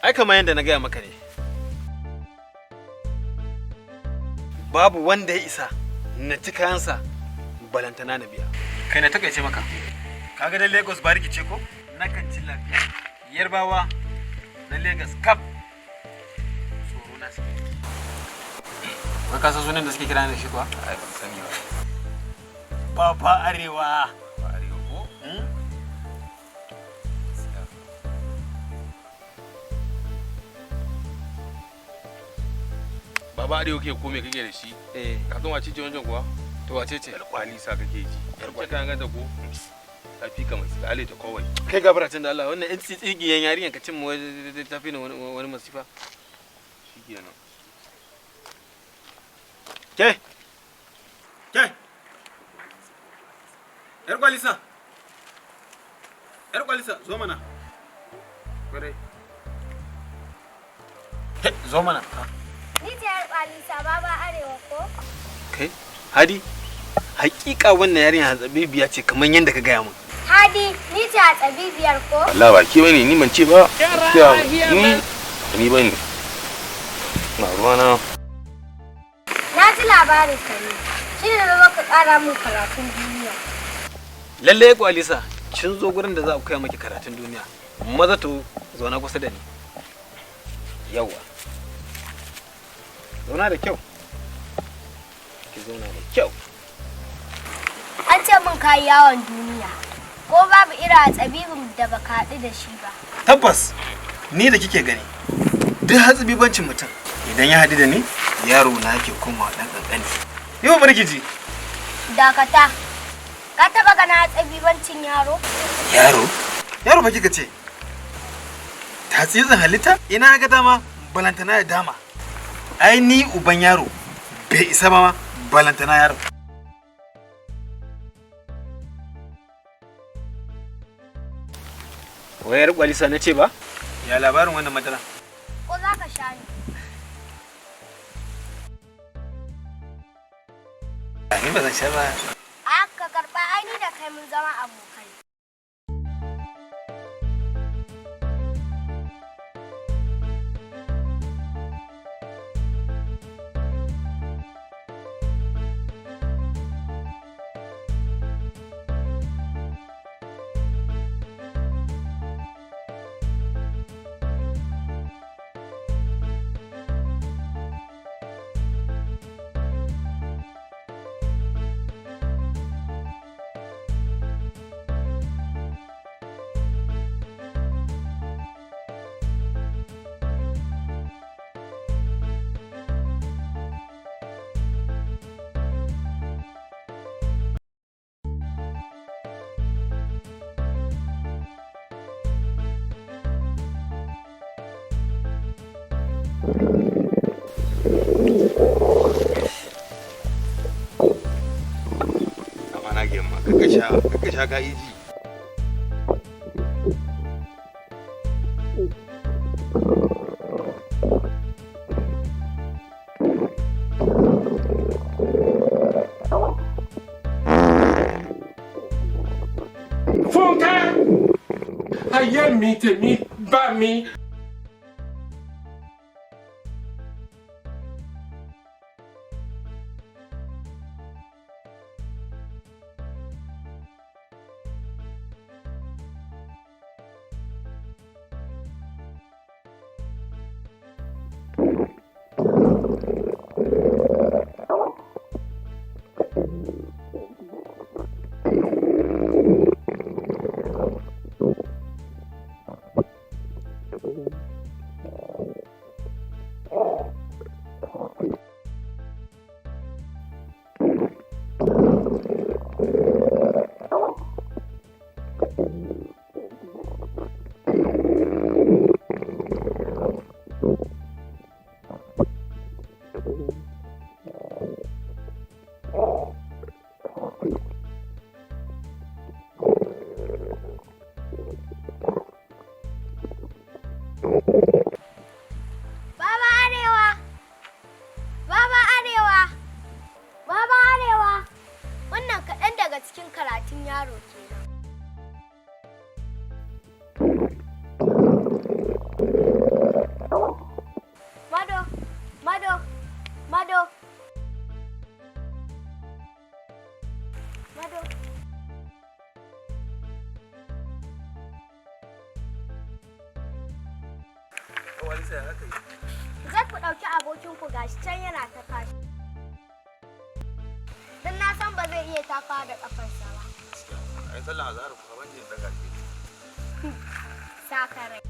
Ai kamar yadda na gaya maka ne. Babu wanda ya isa na ci kayansa balantana na biya. Kai na takaice maka. Kaga da Lagos ba rikice ko? Na kan ci lafiya. Yarbawa na Lagos kap. Tsoro na suke. Wai ka san sunan da suke kira da shi kuwa? Ai ban sani ba. Baba Arewa. Baba Arewa ko? Baba Arewa ke ko me kake da shi? Ka san wace ce wancan kuwa? To wace ce? Yar kwali sa kake ji. Yar kwali ka ga da ko? Tafi kamar su ale ta kawai. Kai gabaratun da Allah wannan tsigiyan yarinyan ka cin mu tafi ne wani masifa. Shikenan. Ke? Yar kwalisa. Yar kwalisa zo mana. Kwarai. Zo mana. Ni ce yar kwalisa Baba Arewa ko? Kai? Hadi? Hakika wannan yarinya hatsabibiya ce kamar yadda ka gaya min. Hadi, ni ce hatsabibiyar ko? Allah ba ke bane ni ban ce ba. Ni bane. Na ruwana. Na ji labarin ka ne. Shi ne na zo ka ƙara min karatun duniya. Lalle kwalisa, kin zo gurin da za ku kai miki karatun duniya. Maza to zauna kusa da ni. Yawa. Zauna da kyau. Ki zauna da kyau. An ce min kayi yawon duniya. Ko babu ira hatsabibin da baka haɗu da shi ba. Tabbas, ni da kike gani. Duk hatsabibancin mutum idan ya haɗu da ni, yaro na yake komawa ɗan ƙanƙani. Yau barkiji. Dakata. Ka taɓa ganin hatsabibancin yaro? Yaro? Yaro ba kika ce? Tatsitsin halitta? Ina ga dama balantana ya dama. Ai ni uban yaro bai isa ba ma balantana yaro. Wayar kwalisa na ce ba? Ya labarin wannan madara? Ko za ka sha ni? Ni ba zan sha ba. A ka karɓa aini da kai mun zama abokai. Amana gemma, kaka sha ka iji. Funke! Ayé mi tèmi bá mi. cikin karatun yaro kenan. Walisa ya aka yi. Zai ku ɗauki abokinku gashi can yana ta kashi. Don na san ba zai iya takawa da ƙafarsa ba. Ai sallan azhar ku ban je daga ke. Sakarai.